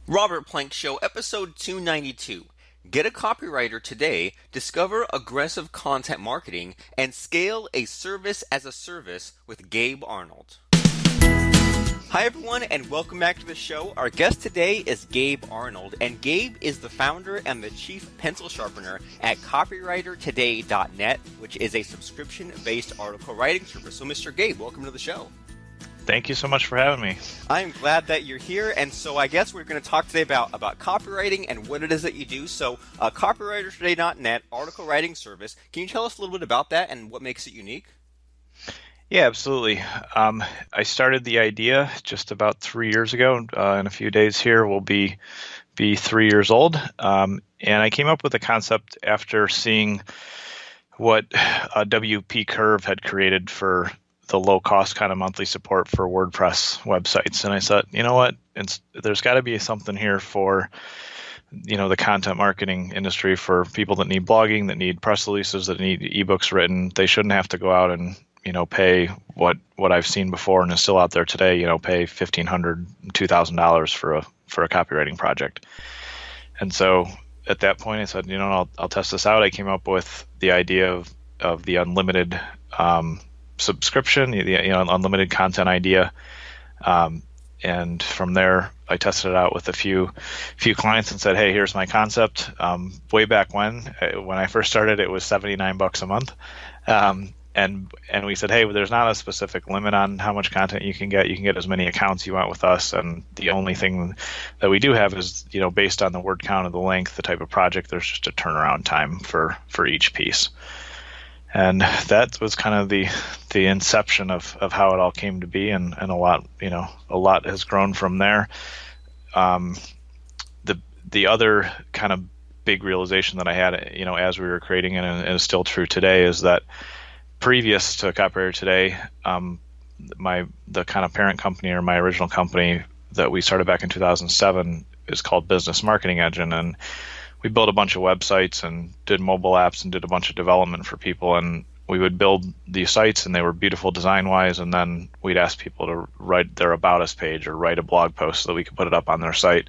Robert Plank Show, episode 292. Get a copywriter today, discover aggressive content marketing, and scale a service as a service with Gabe Arnold. Hi, everyone, and welcome back to the show. Our guest today is Gabe Arnold, and Gabe is the founder and the chief pencil sharpener at copywritertoday.net, which is a subscription-based article writing service. So, Mr. Gabe, welcome to the show. Thank you so much for having me. I'm glad that you're here, and so I guess we're going to talk today about copywriting and what it is that you do. So, copywritertoday.net, article writing service. Can you tell us a little bit about that and what makes it unique? Yeah, absolutely. I started the idea just about 3 years ago. In a few days here, we'll be 3 years old. And I came up with the concept after seeing what WP Curve had created for the low-cost kind of monthly support for WordPress websites. And I thought, you know what, there's got to be something here for, the content marketing industry, for people that need blogging, that need press releases, that need ebooks written. They shouldn't have to go out and, pay what I've seen before and is still out there today, pay $1,500, $2,000 for a copywriting project. And so at that point I said, I'll test this out. I came up with the idea of the unlimited subscription, unlimited content idea, and from there I tested it out with a few clients and said, hey, here's my concept. Way back when I first started, it was $79 a month, and we said, hey, there's not a specific limit on how much content you can get. You can get as many accounts you want with us, and the only thing that we do have is, based on the word count of the length, the type of project, there's just a turnaround time for each piece. And that was kind of the inception of how it all came to be, and a lot has grown from there. The other kind of big realization that I had, as we were creating it, and is still true today, is that previous to Copywriter Today, the kind of parent company, or my original company that we started back in 2007, is called Business Marketing Engine, and we built a bunch of websites and did mobile apps and did a bunch of development for people. And we would build these sites, and they were beautiful design-wise, and then we'd ask people to write their About Us page or write a blog post so that we could put it up on their site.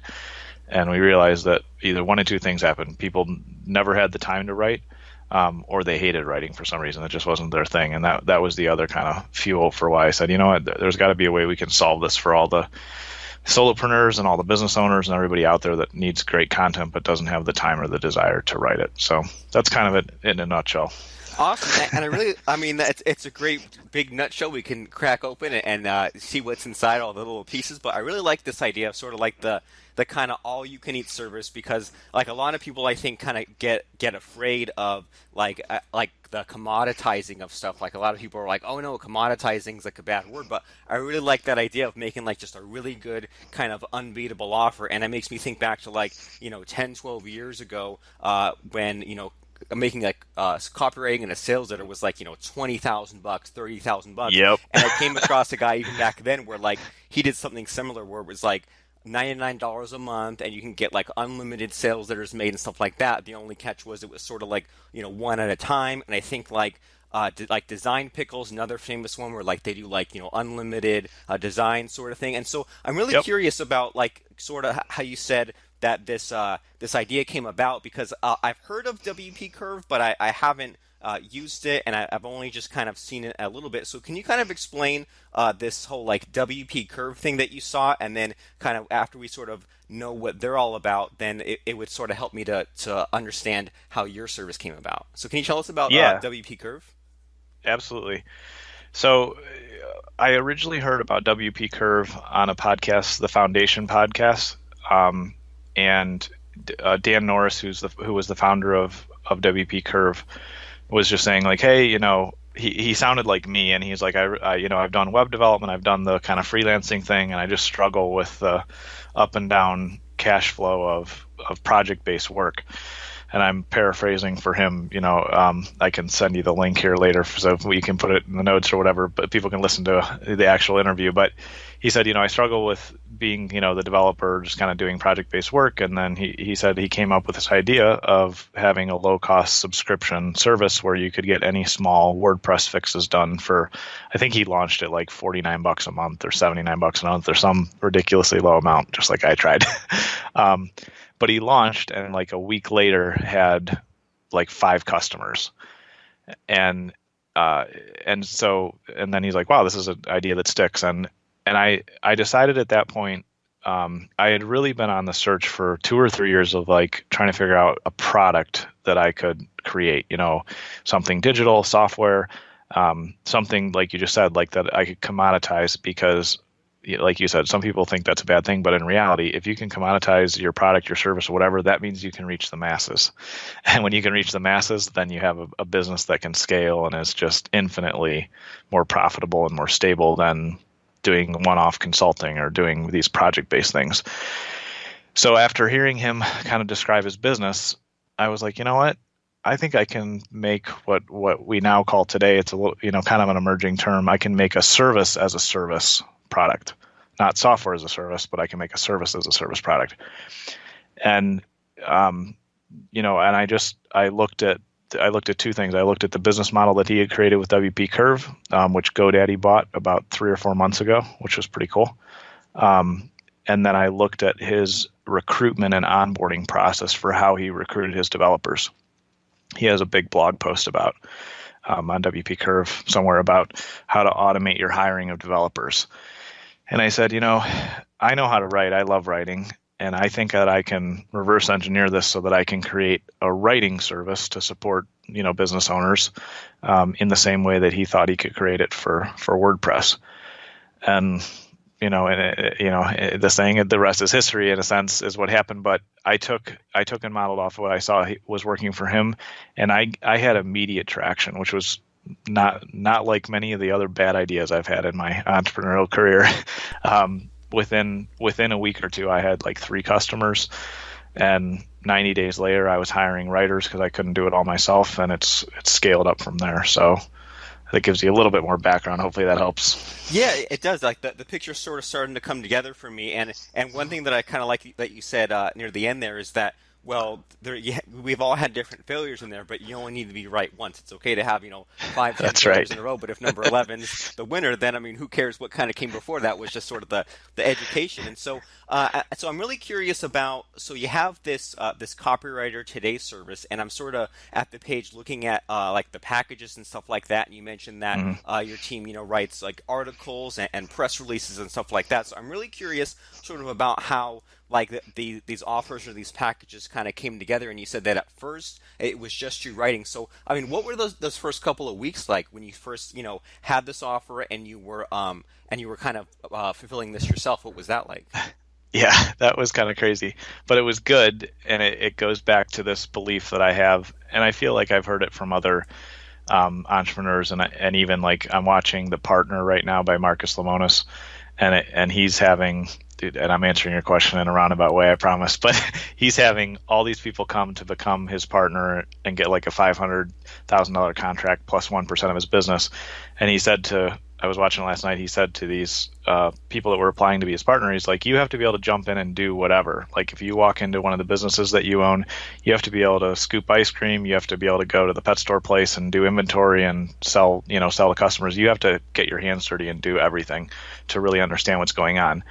And we realized that either one of two things happened. People never had the time to write, or they hated writing for some reason. It just wasn't their thing. And that was the other kind of fuel for why I said, there's got to be a way we can solve this for all the solopreneurs and all the business owners and everybody out there that needs great content but doesn't have the time or the desire to write it. So that's kind of it in a nutshell. Awesome. And it's a great big nutshell we can crack open and see what's inside all the little pieces. But I really like this idea of sort of like the kind of all-you-can-eat service, because like a lot of people, I think, kind of get afraid of like the commoditizing of stuff. Like a lot of people are like, oh no, commoditizing is like a bad word. But I really like that idea of making like just a really good kind of unbeatable offer. And it makes me think back to like, 10, 12 years ago when, making like copywriting and a sales letter was like, $20,000, $30,000. Yep. And I came across a guy even back then where like he did something similar where it was like $99 a month, and you can get like unlimited sales letters made and stuff like that. The only catch was it was sort of like, one at a time. And I think like Design Pickles, another famous one where like they do like, unlimited design sort of thing. And so I'm really curious about like sort of how you said that this idea came about, because I've heard of WP Curve, but I haven't used it, and I've only just kind of seen it a little bit. So can you kind of explain this whole like WP Curve thing that you saw, and then kind of after we sort of know what they're all about, then it would sort of help me to understand how your service came about. So can you tell us about WP Curve? Absolutely. So I originally heard about WP Curve on a podcast, the Foundation podcast. And Dan Norris, who was the founder of WP Curve, was just saying like, hey, he sounded like me, and he's like, I've done web development, I've done the kind of freelancing thing, and I just struggle with the up and down cash flow of project-based work. And I'm paraphrasing for him, I can send you the link here later so you can put it in the notes or whatever, but people can listen to the actual interview. But he said, I struggle with being, the developer, just kind of doing project-based work. And then he said he came up with this idea of having a low-cost subscription service where you could get any small WordPress fixes done for, I think he launched it like $49 a month or $79 a month or some ridiculously low amount, just like I tried. Um, but he launched and like a week later had like 5 customers. And uh, and then he's like, wow, this is an idea that sticks. And I decided at that point, I had really been on the search for 2 or 3 years of like trying to figure out a product that I could create, something digital, software, something like you just said, like that I could commoditize because like you said, some people think that's a bad thing, but in reality, if you can commoditize your product, your service, or whatever, that means you can reach the masses. And when you can reach the masses, then you have a business that can scale and is just infinitely more profitable and more stable than doing one-off consulting or doing these project-based things. So after hearing him kind of describe his business, I was like, you know what? I think I can make what we now call today, it's a little, kind of an emerging term. I can make a service as a service product, not software as a service, but I can make a service as a service product. And, and I looked at 2 things. I looked at the business model that he had created with WP Curve, which GoDaddy bought about 3 or 4 months ago, which was pretty cool. And then I looked at his recruitment and onboarding process for how he recruited his developers. He has a big blog post about on WP Curve somewhere about how to automate your hiring of developers. And I said, I know how to write. I love writing. And I think that I can reverse engineer this so that I can create a writing service to support, business owners in the same way that he thought he could create it for WordPress. And, the saying, the rest is history in a sense is what happened. But I took and modeled off of what I saw was working for him. And I had immediate traction, which was not like many of the other bad ideas I've had in my entrepreneurial career. Within a week or 2, I had like 3 customers, and 90 days later, I was hiring writers because I couldn't do it all myself, and it's scaled up from there. So that gives you a little bit more background. Hopefully that helps. Yeah, it does. Like the picture's sort of starting to come together for me, and one thing that I kind of like that you said near the end there is that, well, we've all had different failures in there, but you only need to be right once. It's okay to have 5, 10 That's failures right. in a row, but if number 11 is the winner, then who cares what kind of came before that? Was just sort of the education. And so I'm really curious about. So you have this Copywriter Today service, and I'm sort of at the page looking at like the packages and stuff like that. And you mentioned that your team writes like articles and press releases and stuff like that. So I'm really curious sort of about how like these offers or these packages kind of came together. And you said that at first it was just you writing. So what were those first couple of weeks like when you first had this offer and you were kind of fulfilling this yourself? What was that like? Yeah, that was kind of crazy, but it was good. And it goes back to this belief that I have, and I feel like I've heard it from other entrepreneurs, and even like I'm watching The Partner right now by Marcus Lemonis, and he's having, dude, and I'm answering your question in a roundabout way, I promise, but he's having all these people come to become his partner and get like a $500,000 contract plus 1% of his business. And he said I was watching last night, he said to these people that were applying to be his partner, he's like, you have to be able to jump in and do whatever. Like if you walk into one of the businesses that you own, you have to be able to scoop ice cream. You have to be able to go to the pet store place and do inventory and sell to customers. You have to get your hands dirty and do everything to really understand what's going on.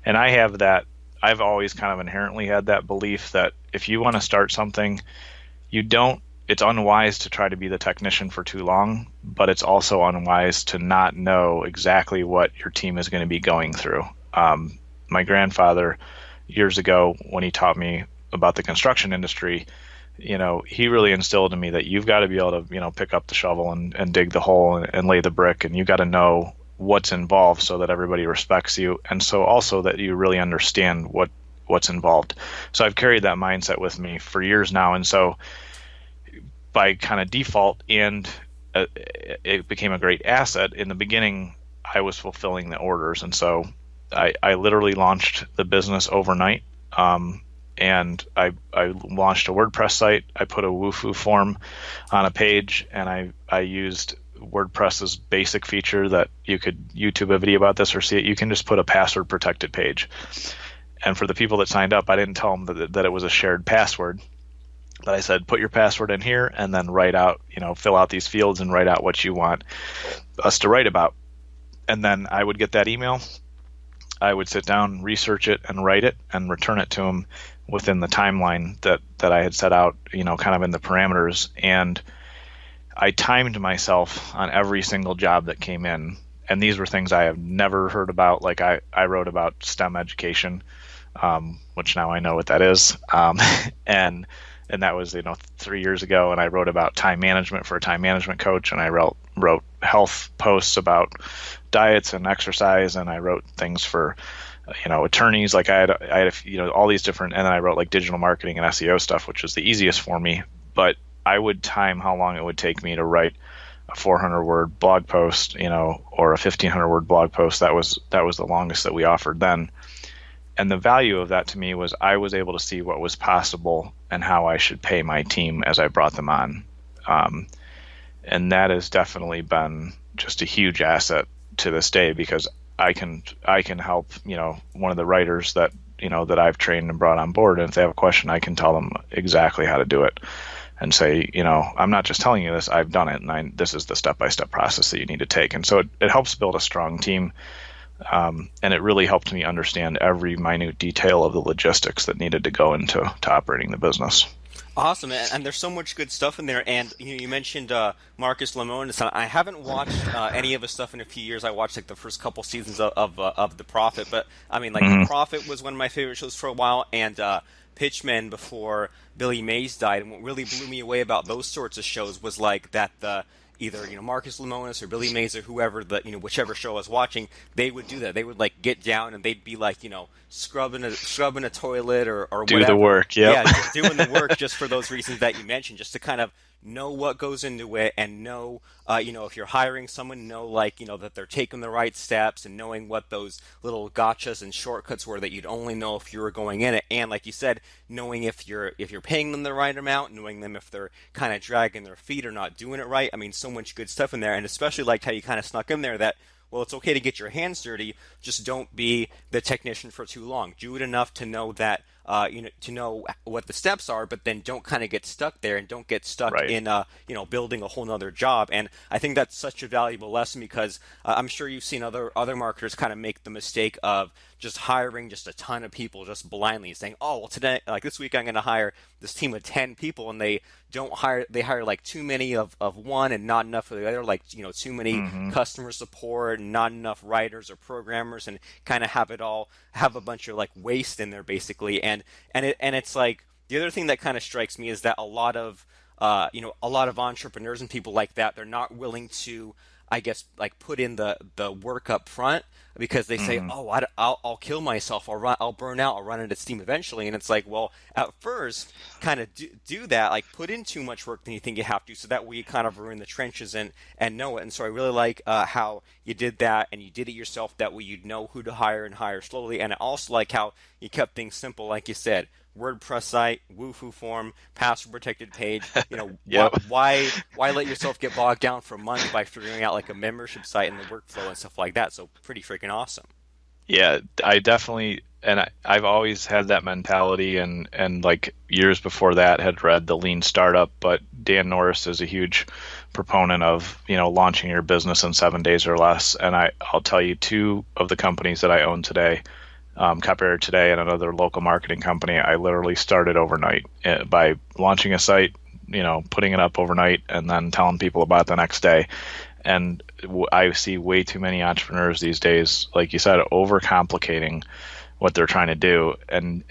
And I have that. I've always kind of inherently had that belief that if you want to start something, it's unwise to try to be the technician for too long, but it's also unwise to not know exactly what your team is going to be going through. My grandfather, years ago, when he taught me about the construction industry, he really instilled in me that you've got to be able to, pick up the shovel and dig the hole and lay the brick, and you got to know what's involved so that everybody respects you, and so also that you really understand what's involved. So I've carried that mindset with me for years now, and so by kind of default, and it became a great asset. In the beginning, I was fulfilling the orders, and so I literally launched the business overnight, and I launched a WordPress site. I put a Wufoo form on a page, and I used WordPress's basic feature that you could YouTube a video about this or see it. You can just put a password protected page. And for the people that signed up, I didn't tell them that it was a shared password, but I said, put your password in here and then write out, fill out these fields and write out what you want us to write about. And then I would get that email, I would sit down, research it, and write it, and return it to him within the timeline that I had set out, kind of in the parameters. And I timed myself on every single job that came in. And these were things I have never heard about. Like I wrote about STEM education, which now I know what that is. And and that was 3 years ago. And I wrote about time management for a time management coach, and I wrote health posts about diets and exercise, and I wrote things for attorneys. Like I had all these different, and then I wrote like digital marketing and SEO stuff, which was the easiest for me. But I would time how long it would take me to write a 400-word blog post, or a 1,500-word blog post. That was the longest that we offered then. And the value of that to me was I was able to see what was possible and how I should pay my team as I brought them on. And that has definitely been just a huge asset to this day, because I can help, one of the writers that, that I've trained and brought on board. And if they have a question, I can tell them exactly how to do it and say, I'm not just telling you this, I've done it. And this is the step-by-step process that you need to take. And so it helps build a strong team. And it really helped me understand every minute detail of the logistics that needed to go into operating the business. Awesome, and there's so much good stuff in there. And you mentioned Marcus Lemonis. I haven't watched any of his stuff in a few years. I watched like the first couple seasons of The Prophet, but I mean, like The Prophet was one of my favorite shows for a while, and Pitchman before Billy Mays died. And what really blew me away about those sorts of shows was like that either Marcus Lemonis or Billy Mays or whoever whichever show I was watching, they would do that. They would like get down and they'd be like scrubbing a toilet or do whatever. The work. Yep. Yeah, doing the work just for those reasons that you mentioned, just to kind of know what goes into it and know if you're hiring someone, know that they're taking the right steps and knowing what those little gotchas and shortcuts were that you'd only know if you were going in it. And like you said, knowing if you're paying them the right amount, knowing them if they're kind of dragging their feet or not doing it right. I mean, so much good stuff in there, and especially liked how you kind of snuck in there that, well, it's okay to get your hands dirty, just don't be the technician for too long. Do it enough to know that to know what the steps are, but then don't kind of get stuck there and don't get stuck Right. in building a whole nother job. And I think that's such a valuable lesson, because I'm sure you've seen other marketers kind of make the mistake of just hiring just a ton of people just blindly, saying, oh, well, today, like this week, I'm going to hire this team of 10 people, and they hire like too many of one and not enough of the other, like too many customer support and not enough writers or programmers, and kind of have a bunch of like waste in there basically. And it's like, the other thing that kind of strikes me is that a lot of entrepreneurs and people like that, they're not willing to, I guess, like put in the work up front, because they say, oh, I'll kill myself, I'll burn out, I'll run out of steam eventually. And it's like, well, at first, kind of do that, like put in too much work than you think you have to, so that way you kind of ruin the trenches and know it. And so I really like how you did that, and you did it yourself. That way you'd know who to hire and hire slowly. And I also like how you kept things simple, like you said. WordPress site, Wufoo form, password protected page. Yep. Why let yourself get bogged down for months by figuring out like a membership site and the workflow and stuff like that? So pretty freaking awesome. Yeah, I definitely, and I've always had that mentality, and like years before that had read The Lean Startup, but Dan Norris is a huge proponent of, launching your business in 7 days or less. And I'll tell you, two of the companies that I own today, Copywriter today and another local marketing company, I literally started overnight by launching a site, putting it up overnight and then telling people about it the next day. And I see way too many entrepreneurs these days, like you said, overcomplicating what they're trying to do. And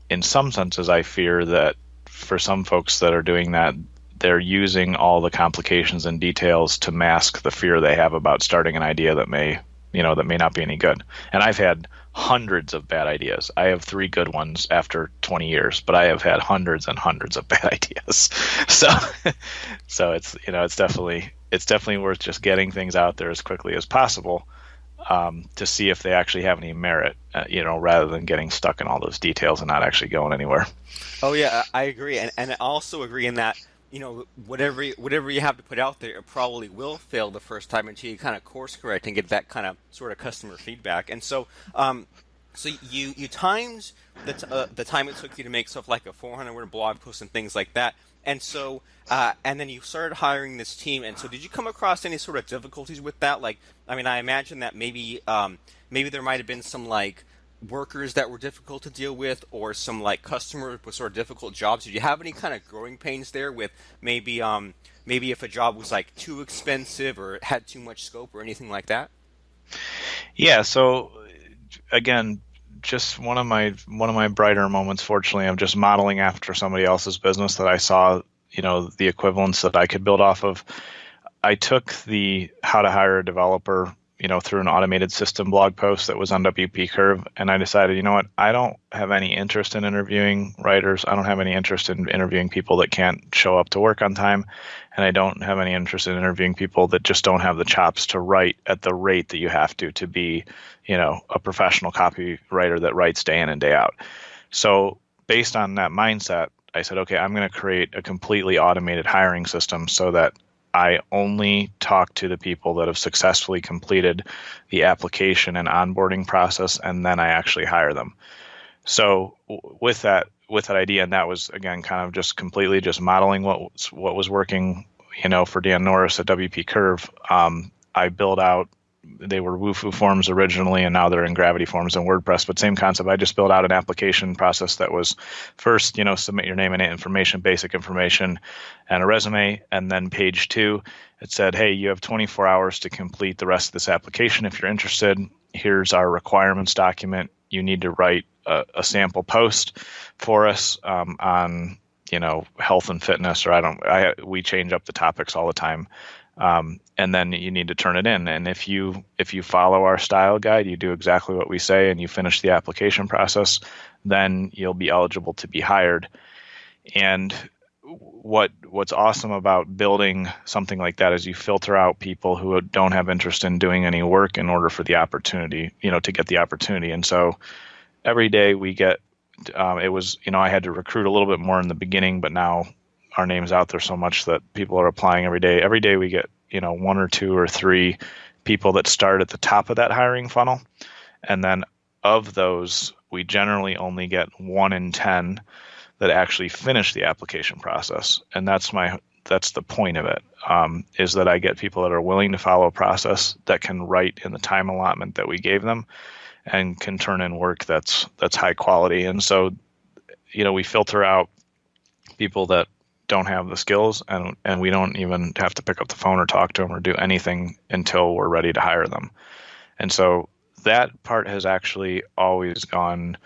in some senses, I fear that for some folks that are doing that, they're using all the complications and details to mask the fear they have about starting an idea that may not be any good. And I've had hundreds of bad ideas. I have 3 good ones after 20 years, but I have had hundreds and hundreds of bad ideas. So it's definitely worth just getting things out there as quickly as possible, to see if they actually have any merit, rather than getting stuck in all those details and not actually going anywhere. Oh yeah, I agree, and I also agree in that whatever you have to put out there, it probably will fail the first time until you kind of course correct and get that kind of sort of customer feedback. And so, so you timed the time it took you to make stuff like a 400-word blog post and things like that. And so, and then you started hiring this team. And so, did you come across any sort of difficulties with that? Like, I mean, I imagine that maybe maybe there might have been some like workers that were difficult to deal with, or some like customers with sort of difficult jobs? Did you have any kind of growing pains there with maybe if a job was like too expensive or had too much scope or anything like that? Yeah, so again, just one of my brighter moments, fortunately, of just modeling after somebody else's business that I saw, the equivalents that I could build off of. I took the how to hire a developer, through an automated system blog post that was on WP Curve, and I decided, you know what, I don't have any interest in interviewing writers. I don't have any interest in interviewing people that can't show up to work on time, and I don't have any interest in interviewing people that just don't have the chops to write at the rate that you have to be, a professional copywriter that writes day in and day out. So based on that mindset, I said, okay, I'm going to create a completely automated hiring system so that I only talk to the people that have successfully completed the application and onboarding process, and then I actually hire them. So with that idea, and that was again kind of just completely just modeling what was working, for Dan Norris at WP Curve. I built out. They were Wufoo forms originally, and now they're in Gravity forms in WordPress. But same concept. I just built out an application process that was first, submit your name and information, basic information, and a resume. And then page 2, it said, hey, you have 24 hours to complete the rest of this application. If you're interested, here's our requirements document. You need to write a sample post for us on, health and fitness, or we change up the topics all the time. And then you need to turn it in. And if you follow our style guide, you do exactly what we say, and you finish the application process, then you'll be eligible to be hired. And what's awesome about building something like that is you filter out people who don't have interest in doing any work in order for the opportunity, to get the opportunity. And so every day we get, it was, I had to recruit a little bit more in the beginning, but now our name's out there so much that people are applying every day. Every day we get, 1 or 2 or 3 people that start at the top of that hiring funnel. And then of those, we generally only get 1 in 10 that actually finish the application process. And that's the point of it, is that I get people that are willing to follow a process, that can write in the time allotment that we gave them, and can turn in work that's high quality. And so, we filter out people that don't have the skills, and we don't even have to pick up the phone or talk to them or do anything until we're ready to hire them. And so that part has actually always gone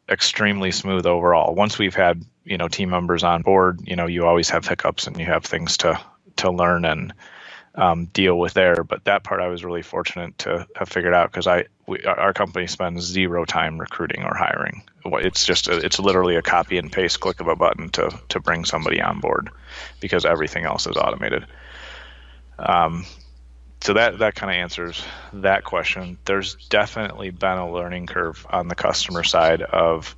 extremely smooth overall. Once we've had, team members on board, you always have hiccups and you have things to learn and deal with there. But that part I was really fortunate to have figured out, because our company spends 0 time recruiting or hiring. It's literally a copy and paste click of a button to bring somebody on board, because everything else is automated. So that kind of answers that question. There's definitely been a learning curve on the customer side of,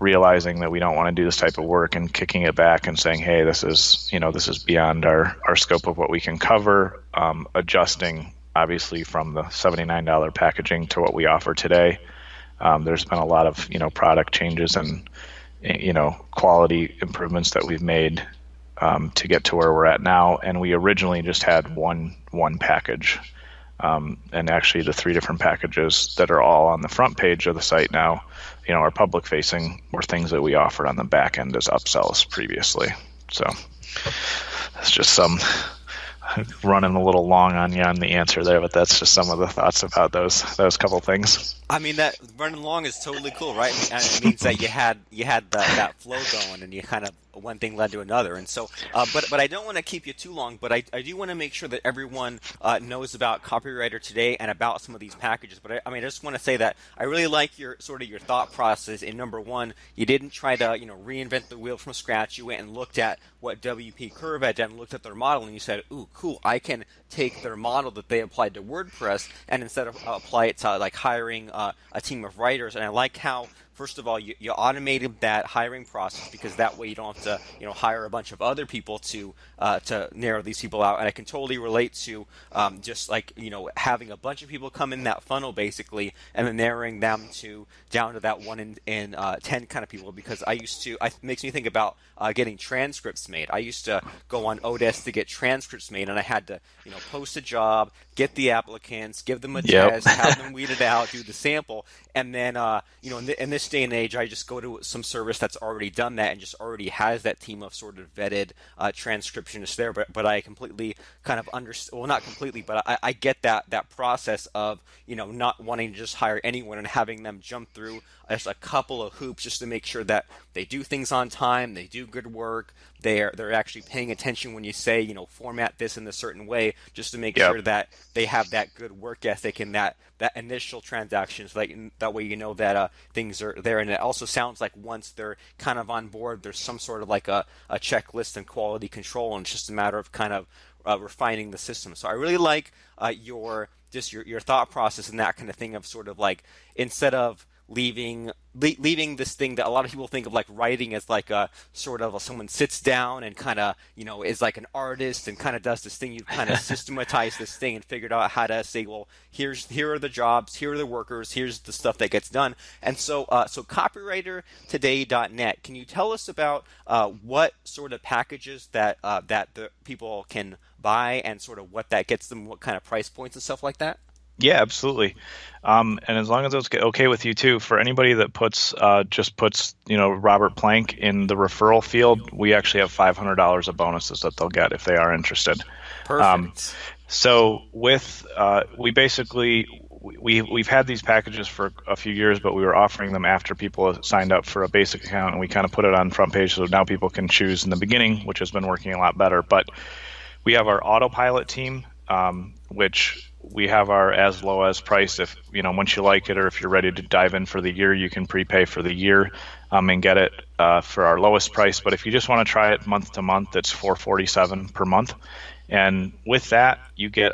realizing that we don't want to do this type of work, and kicking it back and saying, hey, this is beyond our scope of what we can cover, adjusting obviously from the $79 packaging to what we offer today. There's been a lot of, product changes and, quality improvements that we've made to get to where we're at now. And we originally just had one package. And actually the 3 different packages that are all on the front page of the site now, are public facing, were things that we offered on the back end as upsells previously. So that's just some running a little long on you on the answer there, but that's just some of the thoughts about those couple things. I mean, that running long is totally cool, right? And it means that you had that flow going, and you kind of, one thing led to another. And so, but I don't want to keep you too long, but I do want to make sure that everyone knows about Copywriter today and about some of these packages. But I just want to say that I really like your thought process. In number one, you didn't try to reinvent the wheel from scratch. You went and looked at what WP Curve had done, looked at their model, and you said, "Ooh, cool! I can take their model that they applied to WordPress, and instead of apply it to like hiring a team of writers." And I like how first of all, you automated that hiring process because that way you don't have to, hire a bunch of other people to narrow these people out. And I can totally relate to just like, having a bunch of people come in that funnel basically, and then narrowing them down to that 1 in 10 kind of people. Because it makes me think about getting transcripts made. I used to go on Odesk to get transcripts made, and I had to, post a job, get the applicants, give them a Yep. test, have them weed it out, do the sample, and then, in this day and age, I just go to some service that's already done that and just already has that team of sort of vetted transcriptionists there. But I completely kind of understand, well, not completely, but I get that process of, not wanting to just hire anyone and having them jump through just a couple of hoops just to make sure that they do things on time, they do good work, they're actually paying attention when you say, format this in a certain way, just to make Yep. sure that they have that good work ethic in that initial transaction, so that way that things are there. And it also sounds like once they're kind of on board, there's some sort of like a checklist and quality control, and it's just a matter of kind of refining the system. So I really like your thought process and that kind of thing of sort of like, instead of leaving this thing that a lot of people think of like writing as like a sort of someone sits down and kind of is like an artist and kind of does this thing. You kind of systematize this thing and figured out how to say, well, here are the jobs, here are the workers, here's the stuff that gets done. And so copywritertoday.net, can you tell us about what sort of packages that the people can buy, and sort of what that gets them, what kind of price points and stuff like that? Yeah, absolutely. And as long as it's okay with you too, for anybody that puts Robert Plank in the referral field, we actually have $500 of bonuses that they'll get if they are interested. Perfect. So we've had these packages for a few years, but we were offering them after people signed up for a basic account, and we kind of put it on front page so now people can choose in the beginning, which has been working a lot better. But we have our autopilot team, which we have our as low as price. If once you like it, or if you're ready to dive in for the year, you can prepay for the year and get it for our lowest price. But if you just want to try it month to month, it's $447 per month. And with that, you get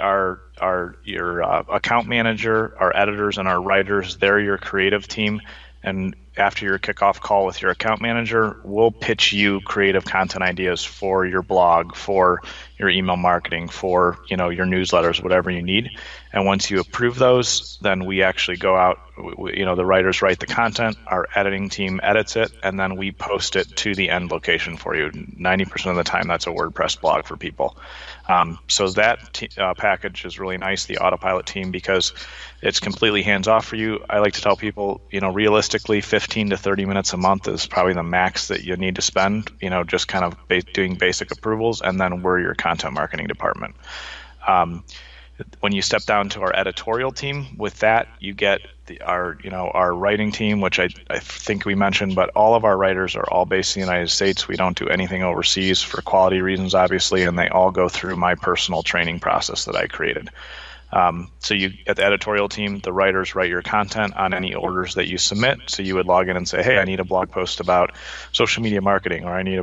your account manager, our editors, and our writers. They're your creative team. And after your kickoff call with your account manager, we'll pitch you creative content ideas for your blog, for your email marketing, for your newsletters, whatever you need. And once you approve those, then we actually go out. The writers write the content, our editing team edits it, and then we post it to the end location for you. 90% of the time, that's a WordPress blog for people. So that package is really nice, the autopilot team, because it's completely hands-off for you. I like to tell people, realistically, 15 to 30 minutes a month is probably the max that you need to spend, just kind of doing basic approvals, and then we're your content marketing department. When you step down to our editorial team, with that, you get our writing team, which I think we mentioned, but all of our writers are all based in the United States. We don't do anything overseas for quality reasons, obviously, and they all go through my personal training process that I created. So you, at the editorial team, the writers write your content on any orders that you submit. So you would log in and say, hey, I need a blog post about social media marketing, or I need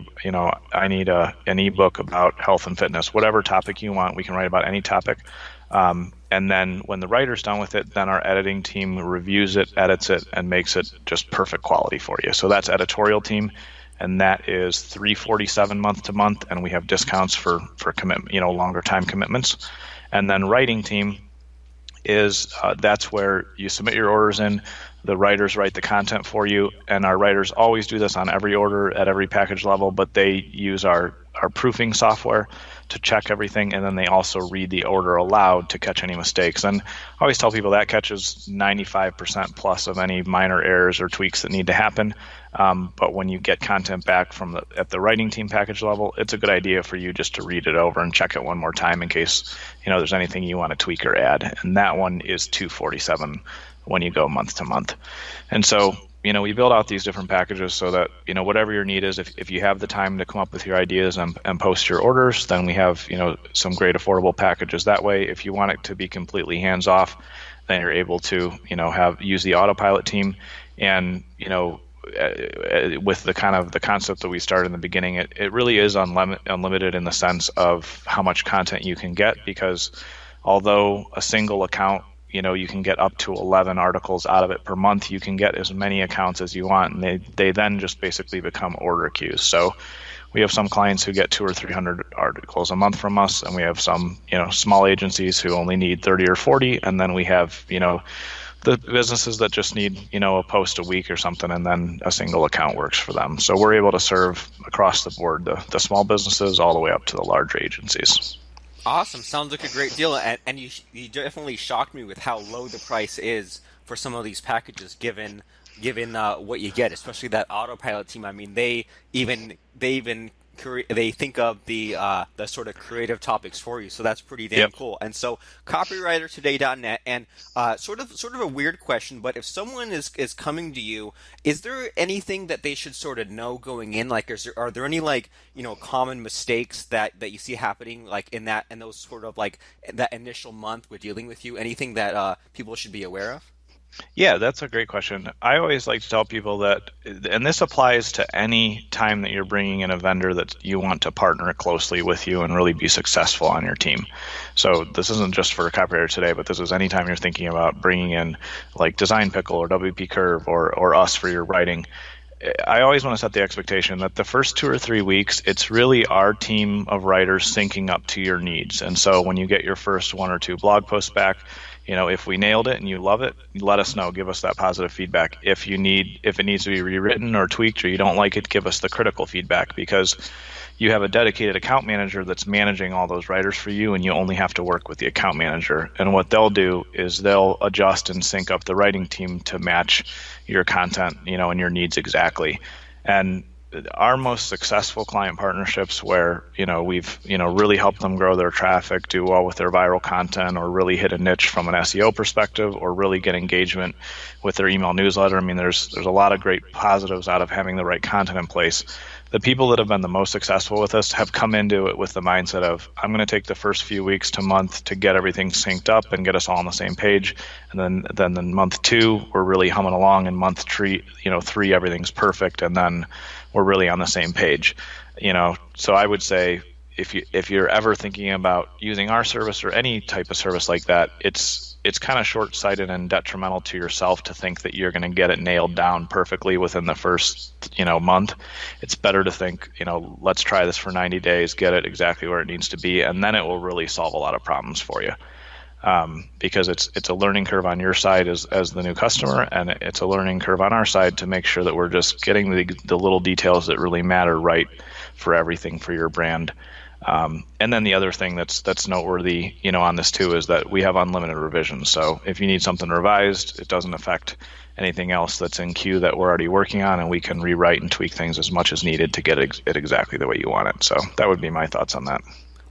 an ebook about health and fitness, whatever topic you want. We can write about any topic. And then when the writer's done with it, then our editing team reviews it, edits it, and makes it just perfect quality for you. So that's editorial team, and that is $347 month to month, and we have discounts for commitment, longer time commitments. And then writing team is that's where you submit your orders in. The writers write the content for you, and our writers always do this on every order at every package level, but they use our proofing software to check everything, and then they also read the order aloud to catch any mistakes. And I always tell people that catches 95% plus of any minor errors or tweaks that need to happen. But when you get content back at the writing team package level, it's a good idea for you just to read it over and check it one more time in case there's anything you want to tweak or add. And that one is $247 when you go month to month. And so we build out these different packages so that, whatever your need is, if you have the time to come up with your ideas and post your orders, then we have, some great affordable packages that way. If you want it to be completely hands off, then you're able to, use the autopilot team. And, with the concept that we started in the beginning, it really is unlimited in the sense of how much content you can get, because although a single account you can get up to 11 articles out of it per month. You can get as many accounts as you want, and they then just basically become order queues. So we have some clients who get 200 or 300 articles a month from us, and we have some, small agencies who only need 30 or 40, and then we have, the businesses that just need, a post a week or something, and then a single account works for them. So we're able to serve across the board, the small businesses all the way up to the larger agencies. Awesome. Sounds like a great deal. And you definitely shocked me with how low the price is for some of these packages, given what you get, especially that autopilot team. I mean, they think of the sort of creative topics for you, so that's pretty damn Yep. cool. And so, copywritertoday.net, and sort of a weird question, but if someone is coming to you, is there anything that they should sort of know going in? Like, are there any common mistakes that you see happening like in those sort of like that initial month with dealing with you? Anything that people should be aware of? Yeah, that's a great question. I always like to tell people that, and this applies to any time that you're bringing in a vendor that you want to partner closely with you and really be successful on your team. So this isn't just for Copywriter Today, but this is anytime you're thinking about bringing in like Design Pickle or WP Curve or us for your writing. I always want to set the expectation that the first 2 or 3 weeks, it's really our team of writers syncing up to your needs. And so when you get your first 1 or 2 blog posts back, if we nailed it and you love it, let us know. Give us that positive feedback. If it needs to be rewritten or tweaked or you don't like it, give us the critical feedback, because you have a dedicated account manager that's managing all those writers for you, and you only have to work with the account manager. And what they'll do is they'll adjust and sync up the writing team to match your content, and your needs exactly. And our most successful client partnerships where, we've, really helped them grow their traffic, do well with their viral content, or really hit a niche from an SEO perspective, or really get engagement with their email newsletter. I mean, there's a lot of great positives out of having the right content in place. The people that have been the most successful with us have come into it with the mindset of, I'm going to take the first few weeks to month to get everything synced up and get us all on the same page. And then in month 2, we're really humming along. And month 3, everything's perfect. And then we're really on the same page. So I would say if you're ever thinking about using our service or any type of service like that, it's kind of short-sighted and detrimental to yourself to think that you're going to get it nailed down perfectly within the first month. It's better to think, let's try this for 90 days, get it exactly where it needs to be, and then it will really solve a lot of problems for you. Because it's a learning curve on your side as the new customer, and it's a learning curve on our side to make sure that we're just getting the little details that really matter right for everything for your brand. And then the other thing that's noteworthy, on this too, is that we have unlimited revisions. So if you need something revised, it doesn't affect anything else that's in queue that we're already working on, and we can rewrite and tweak things as much as needed to get it exactly the way you want it. So that would be my thoughts on that.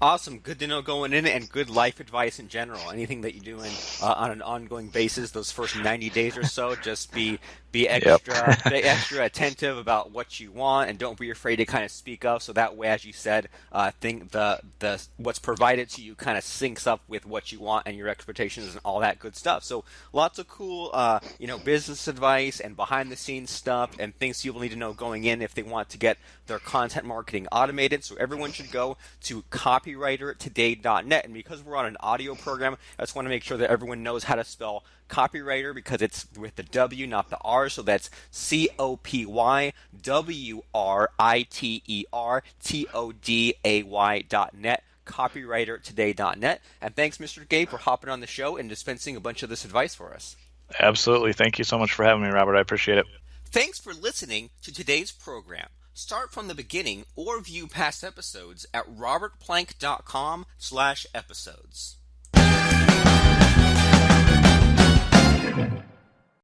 Awesome. Good to know going in, and good life advice in general. Anything that you're doing on an ongoing basis, those first 90 days or so, just be extra extra attentive about what you want, and don't be afraid to kind of speak up. So that way, as you said, think the what's provided to you kind of syncs up with what you want and your expectations and all that good stuff. So lots of cool business advice and behind the scenes stuff and things people need to know going in if they want to get their content marketing automated. So everyone should go to copywritertoday.net. And because we're on an audio program, I just want to make sure that everyone knows how to spell copywriter, because it's with the W, not the R. So that's COPYWRITERTODAY.net, copywritertoday.net. And thanks, Mr. Gabe, for hopping on the show and dispensing a bunch of this advice for us. Absolutely. Thank you so much for having me, Robert. I appreciate it. Thanks for listening to today's program. Start from the beginning or view past episodes at robertplank.com/episodes.